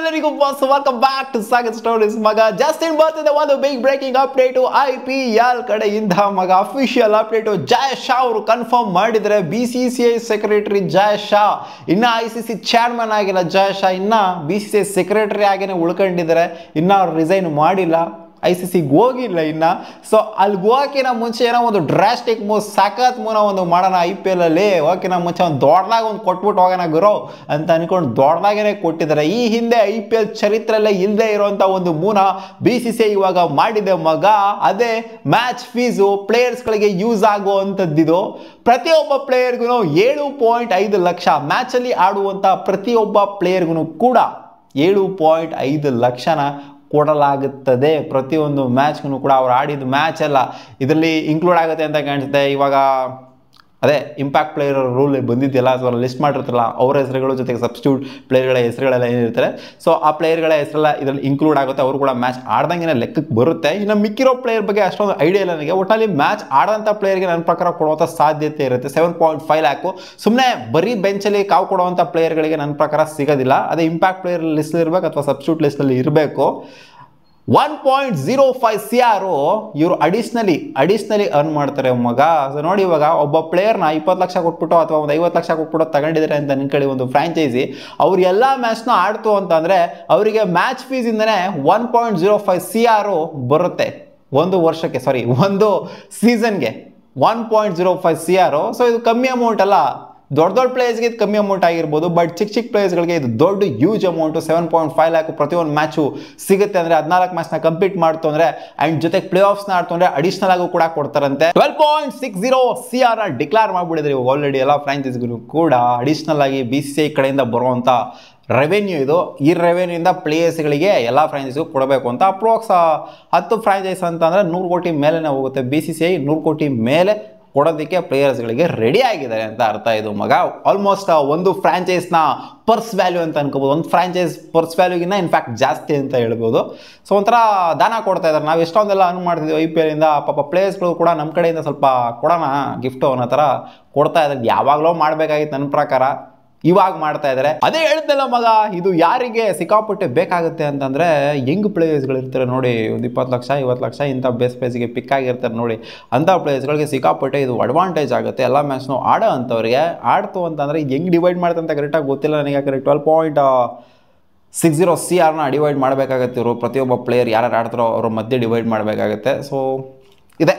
ಎಲ್ಲರಿಗೂ boss welcome back to Sagar stories ಮಗ. Justin ಬರ್ತಿದೆ ಒಂದು ಬಿಗ್ ಬ್ರೇಕಿಂಗ್ ಅಪ್ಡೇಟು IPL ಕಡೆಯಿಂದ ಮಗ. ಅಫಿಷಿಯಲ್ ಅಪ್ಡೇಟು ಜಯ ಶಾ ಅವರು ಕನ್ಫರ್ಮ್ ಮಾಡಿದರೆ BCCI ಸೆಕ್ರೆಟರಿ ಜಯ ಶಾ ಇನ್ನ ICC ಚೇರ್ಮನ್ ಆಗಿಲ್ಲ. ಜಯ ಶಾ ಇನ್ನ BCCI ಸೆಕ್ರೆಟರಿ ಆಗೇನೆ ಉಳ್ಕೊಂಡಿದ್ದಾರೆ, ಇನ್ನ ಅವ್ರು ರಿಸೈನ್ ಮಾಡಿಲ್ಲ, ICCಗೆ ಹೋಗಿಲ್ಲ ಇನ್ನ. ಸೊ ಅಲ್ಲಿ ಹೋಗಿನ ಮುಂಚೆ ಏನೋ ಒಂದು ಡ್ರಾಸ್ಟಿಕ್ ಮೂವ್, ಸಖತ್ ಮೂವ್ನ ಒಂದು ಮಾಡೋಣ IPL ಅಲ್ಲಿ. ಹೋಗಿನ ಮುಂಚೆ ಒಂದು ದೊಡ್ಡದಾಗ ಒಂದು ಕೊಟ್ಬಿಟ್ಟು ಹೋಗೋಣ ಗುರು ಅಂತ ಅನ್ಕೊಂಡು ದೊಡ್ಡದಾಗೇನೆ ಕೊಟ್ಟಿದ್ದಾರೆ. ಈ ಹಿಂದೆ IPL ಚರಿತ್ರೆಯಲ್ಲೇ ಇಲ್ಲದೆ ಇರುವಂಥ ಒಂದು ಮೂವ್ನ BCCI ಇವಾಗ ಮಾಡಿದೆ ಮಗ. ಅದೇ ಮ್ಯಾಚ್ ಫೀಸು ಪ್ಲೇಯರ್ಸ್ಗಳಿಗೆ ಯೂಸ್ ಆಗುವಂಥದ್ದಿದು. ಪ್ರತಿಯೊಬ್ಬ ಪ್ಲೇಯರ್ಗೂ 7.5 ಲಕ್ಷ, ಮ್ಯಾಚಲ್ಲಿ ಆಡುವಂಥ ಪ್ರತಿಯೊಬ್ಬ ಪ್ಲೇಯರ್ಗೂ ಕೂಡ 7.5 ಲಕ್ಷನ ಕೊಡಲಾಗುತ್ತದೆ. ಪ್ರತಿಯೊಂದು ಮ್ಯಾಚ್ಗೂ ಕೂಡ ಅವ್ರು ಆಡಿದ ಮ್ಯಾಚ್ ಎಲ್ಲ ಇದರಲ್ಲಿ ಇನ್ಕ್ಲೂಡ್ ಆಗುತ್ತೆ ಅಂತ ಕಾಣಿಸುತ್ತೆ. ಇವಾಗ ಅದೇ ಇಂಪ್ಯಾಕ್ಟ್ ಪ್ಲೇಯರ್ ರೂಲ್ ಬಂದಿದ್ದೆಲ್ಲ, ಸೊ ಲಿಸ್ಟ್ ಮಾಡಿರ್ತಾರಲ್ಲ ಅವ್ರ ಹೆಸರುಗಳು ಜೊತೆಗೆ ಸಬ್ಸ್ಟಿಟ್ಯೂಟ್ ಪ್ಲೇಯರ್ಗಳ ಹೆಸರುಗಳೆಲ್ಲ ಏನಿರ್ತಾರೆ, ಸೊ ಆ ಪ್ಲೇಯರ್ಗಳ ಹೆಸರೆಲ್ಲ ಇದರಲ್ಲಿ ಇನ್ಕ್ಲೂಡ್ ಆಗುತ್ತೆ. ಅವರು ಕೂಡ ಮ್ಯಾಚ್ ಆಡ್ದಂಗೆ ಲೆಕ್ಕಕ್ಕೆ ಬರುತ್ತೆ. ಇನ್ನು ಮಿಕ್ಕಿರೋ ಪ್ಲೇಯರ್ ಬಗ್ಗೆ ಅಷ್ಟೊಂದು ಐಡಿಯಾ ಇಲ್ಲ ನನಗೆ. ಒಟ್ಟಲ್ಲಿ ಮ್ಯಾಚ್ ಆಡೋಂಥ ಪ್ಲೇಯರ್ಗೆ ನನ್ನ ಪ್ರಕಾರ ಕೊಡುವಂಥ ಸಾಧ್ಯತೆ ಇರುತ್ತೆ. 7.5 ಲ್ಯಾಕು ಸುಮ್ಮನೆ ಬರೀ ಬೆಂಚಲ್ಲಿ ಕಾವು ಕೊಡುವಂಥ ಪ್ಲೇಯರ್ಗಳಿಗೆ ನನ್ನ ಪ್ರಕಾರ ಸಿಗೋದಿಲ್ಲ. ಅದೇ ಇಂಪ್ಯಾಕ್ಟ್ ಪ್ಲೇಯರ್ ಲಿಸ್ಟ್ ಇರಬೇಕು ಅಥವಾ ಸಬ್ಸ್ಟಿಟ್ಯೂಟ್ ಲಿಸ್ಟಲ್ಲಿ ಇರಬೇಕು. 1.05 CR ಇವರು ಅಡಿಷ್ನಲಿ ಅರ್ನ್ ಮಾಡ್ತಾರೆ ಮಗ. ಸೊ ನೋಡಿ, ಇವಾಗ ಒಬ್ಬ ಪ್ಲೇಯರ್ನ 20 ಲಕ್ಷ ಕೊಟ್ಬಿಟ್ಟು ಅಥವಾ ಒಂದು 50 ಲಕ್ಷ ಕೊಟ್ಬಿಟ್ಟು ತಗೊಂಡಿದ್ದಾರೆ ಅಂತ ಅನ್ಕೊಳ್ಳಿ ಒಂದು ಫ್ರಾಂಚೈಸಿ. ಅವ್ರು ಎಲ್ಲ ಮ್ಯಾಚ್ನ ಆಡ್ತು ಅಂತಂದರೆ ಅವರಿಗೆ ಮ್ಯಾಚ್ ಫೀಸಿಂದನೇ 1.05 CR ಬರುತ್ತೆ ಒಂದು ವರ್ಷಕ್ಕೆ, ಒಂದು ಸೀಸನ್ಗೆ 1.05 CR. ಸೊ ಇದು ಕಮ್ಮಿ ಅಮೌಂಟ್ ಅಲ್ಲ. ದೊಡ್ಡ ಪ್ಲೇಯರ್ಸ್ಗೆ ಇದು ಕಮ್ಮಿ ಅಮೌಂಟ್ ಆಗಿರ್ಬೋದು, ಬಟ್ ಚಿಕ್ಕ ಪ್ಲೇಯರ್ಸ್ಗಳಿಗೆ ಇದು ದೊಡ್ಡ ಯೂಜ್ ಅಮೌಂಟು. 7.5 ಲ್ಯಾಕ್ ಪ್ರತಿಯೊಂದು ಮ್ಯಾಚು ಸಿಗುತ್ತೆ ಅಂದರೆ 14 ಮ್ಯಾಚ್ನ ಕಂಪ್ಲೀಟ್ ಮಾಡ್ತು ಅಂದರೆ ಆ್ಯಂಡ್ ಜೊತೆಗೆ ಪ್ಲೇ ಆಫ್ಸ್ನ ಆಡ್ತು ಅಂದರೆ ಅಡಿಷನಲ್ ಆಗು ಕೂಡ ಕೊಡ್ತಾರಂತೆ. 12.60 CR ಡಿಕ್ಲೇರ್ ಮಾಡಿಬಿಡಿದ್ರೆ ಇವಾಗ ಆಲ್ರೆಡಿ ಎಲ್ಲ ಫ್ರಾಂಚೈಸ್ಗಳು ಕೂಡ ಅಡಿಷನಲ್ ಆಗಿ BCCI ಕಡೆಯಿಂದ ಬರುವಂಥ ರೆವೆನ್ಯೂ ಇದು. ಈ ರೆವೆನ್ಯೂಯಿಂದ ಪ್ಲೇಯರ್ಸ್ಗಳಿಗೆ ಎಲ್ಲ ಫ್ರಾಂಚೈಸ್ಗೂ ಕೊಡಬೇಕು ಅಂತ ಅಪ್ರಾಕ್ಸ್ 10 ಫ್ರಾಂಚೈಸ್ ಅಂತಂದರೆ 100 ಕೋಟಿ ಮೇಲೇ ಹೋಗುತ್ತೆ. BCCI 100 ಕೋಟಿ ಮೇಲೆ ಕೊಡೋದಕ್ಕೆ ಪ್ಲೇಯರ್ಸ್ಗಳಿಗೆ ರೆಡಿ ಆಗಿದ್ದಾರೆ ಅಂತ ಅರ್ಥ ಇದು ಮಗ. ಆಲ್ಮೋಸ್ಟ್ ಒಂದು ಫ್ರಾಂಚೈಸ್ನ ಪರ್ಸ್ ವ್ಯಾಲ್ಯೂ ಅಂತ ಅನ್ಕೋಬೋದು. ಒಂದು ಫ್ರಾಂಚೈಸ್ ಪರ್ಸ್ ವ್ಯಾಲ್ಯೂಗಿನ್ನ ಇನ್ಫ್ಯಾಕ್ಟ್ ಜಾಸ್ತಿ ಅಂತ ಹೇಳ್ಬೋದು. ಸೊ ಒಂಥರ ದಾನ ಕೊಡ್ತಾ ಇದ್ದಾರೆ. ನಾವು ಎಷ್ಟೊಂದೆಲ್ಲ ಅರ್ನ್ ಮಾಡ್ತಿದ್ದೀವಿ IPL ಇಂದ, ಪಾಪ ಪ್ಲೇಯರ್ಸ್ಗಳು ಕೂಡ ನಮ್ಮ ಕಡೆಯಿಂದ ಸ್ವಲ್ಪ ಕೊಡೋಣ ಗಿಫ್ಟು ಅನ್ನೋ ಥರ ಕೊಡ್ತಾ ಇದ್ದಾರೆ. ಯಾವಾಗಲೂ ಮಾಡಬೇಕಾಗಿತ್ತು ನನ್ನ ಪ್ರಕಾರ, ಇವಾಗ ಮಾಡ್ತಾ ಇದ್ದಾರೆ. ಅದೇ ಹೇಳ್ತಲ್ಲ ಮಗ, ಇದು ಯಾರಿಗೆ ಸಿಕ್ಕಾಪಟ್ಟೆ ಬೇಕಾಗುತ್ತೆ ಅಂತಂದರೆ ಯಂಗ್ ಪ್ಲೇಯರ್ಸ್ಗಳು ಇರ್ತಾರೆ ನೋಡಿ, ಒಂದು 20 ಲಕ್ಷ 50 ಲಕ್ಷ ಇಂಥ ಬೇಸ್ ಪ್ರೈಸ್ಗೆ ಪಿಕ್ ಆಗಿರ್ತಾರೆ ನೋಡಿ, ಅಂಥ ಪ್ಲೇಯರ್ಸ್ಗಳಿಗೆ ಸಿಕ್ಕಾಪಟ್ಟೆ ಇದು ಅಡ್ವಾಂಟೇಜ್ ಆಗುತ್ತೆ. ಎಲ್ಲ ಮ್ಯಾಚ್ನು ಆಡೋ ಅಂಥವ್ರಿಗೆ. ಆಡ್ತು ಅಂತಂದರೆ ಹೆಂಗೆ ಡಿವೈಡ್ ಮಾಡ್ತಾರೆ ಅಂತ ಕರೆಕ್ಟಾಗಿ ಗೊತ್ತಿಲ್ಲ ನನಗೆ. ಯಾಕಂದರೆ 12.60 CRನ ಡಿವೈಡ್ ಮಾಡಬೇಕಾಗತ್ತೆ ಇವರು. ಪ್ರತಿಯೊಬ್ಬ ಪ್ಲೇಯರ್ ಯಾರು ಆಡ್ತಾರೋ ಅವ್ರ ಮಧ್ಯೆ ಡಿವೈಡ್ ಮಾಡಬೇಕಾಗತ್ತೆ. ಸೊ ಇದೆ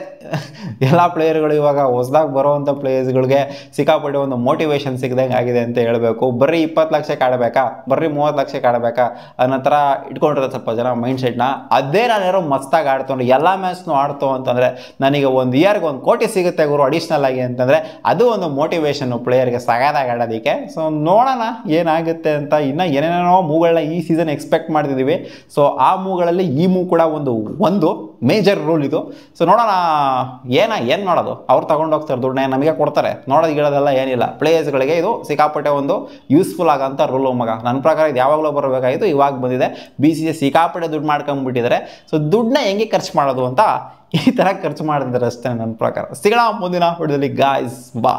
ಎಲ್ಲ ಪ್ಲೇಯರ್ಗಳು ಇವಾಗ ಹೊಸದಾಗಿ ಬರೋವಂಥ ಪ್ಲೇಯರ್ಸ್ಗಳಿಗೆ ಸಿಕ್ಕಾಪಟ್ಟೆ ಒಂದು ಮೋಟಿವೇಶನ್ ಸಿಗ್ದಂಗೆ ಆಗಿದೆ ಅಂತ ಹೇಳಬೇಕು. ಬರೀ 20 ಲಕ್ಷಕ್ಕೆ ಆಡಬೇಕಾ, ಬರೀ 30 ಲಕ್ಷಕ್ಕೆ ಆಡಬೇಕಾ ಅನ್ನೋ ಥರ ಇಟ್ಕೊಂಡಿರೋದು ಸ್ವಲ್ಪ ಜನ ಮೈಂಡ್ ಸೆಟ್ನ. ಅದೇ ನಾನೇನೋ ಮಸ್ತಾಗಿ ಆಡ್ತೊಂಡು ಎಲ್ಲ ಮ್ಯಾಚ್ನು ಆಡ್ತು ಅಂತಂದರೆ ನನಗೆ ಒಂದು ಇಯರ್ಗೆ 1 ಕೋಟಿ ಸಿಗುತ್ತೆ ಗುರು ಅಡಿಷ್ನಲ್ ಆಗಿ ಅಂತಂದರೆ ಅದು ಒಂದು ಮೋಟಿವೇಶನ್ನು ಪ್ಲೇಯರ್ಗೆ ಸಗದಾಗಿ ಆಡೋದಕ್ಕೆ. ಸೊ ನೋಡೋಣ ಏನಾಗುತ್ತೆ ಅಂತ. ಇನ್ನು ಏನೇನೋ ಮೂವ್ಗಳನ್ನ ಈ ಸೀಸನ್ ಎಕ್ಸ್ಪೆಕ್ಟ್ ಮಾಡ್ತಿದ್ದೀವಿ. ಸೊ ಆ ಮೂವ್ಗಳಲ್ಲಿ ಈ ಮೂವ್ ಕೂಡ ಒಂದು ಮೇಜರ್ ರೂಲ್ ಇದು. ಸೊ ನೋಡೋಣ ಏನು ಮಾಡೋದು. ಅವ್ರು ತಗೊಂಡೋಗ್ತಾರೆ ದುಡ್ಡನ್ನ, ನಮಗೆ ಕೊಡ್ತಾರೆ. ನೋಡೋದು ಗಿಡೋದೆಲ್ಲ ಏನಿಲ್ಲ. ಪ್ಲೇಯರ್ಸ್ಗಳಿಗೆ ಇದು ಸಿಕ್ಕಾಪಟ್ಟೆ ಒಂದು ಯೂಸ್ಫುಲ್ ಆಗೋಂಥ ರೂಲು ಮಗ. ನನ್ನ ಪ್ರಕಾರ ಇದು ಯಾವಾಗಲೂ ಬರಬೇಕಾಗಿತ್ತು, ಇವಾಗ ಬಂದಿದೆ. BCCI ಸಿಕ್ಕಾಪಟ್ಟೆ ದುಡ್ಡು ಮಾಡ್ಕೊಂಡ್ಬಿಟ್ಟಿದ್ದಾರೆ. ಸೊ ದುಡ್ಡನ್ನ ಹೆಂಗೆ ಖರ್ಚು ಮಾಡೋದು ಅಂತ ಈ ಥರ ಖರ್ಚು ಮಾಡಿದ್ದಾರೆ ಅಷ್ಟೇ ನನ್ನ ಪ್ರಕಾರ. ಸಿಗೋಣ ಮುಂದಿನ ವಿಡಿಯೋದಲ್ಲಿ ಗಾಯ್ಸ್, ಬಾ.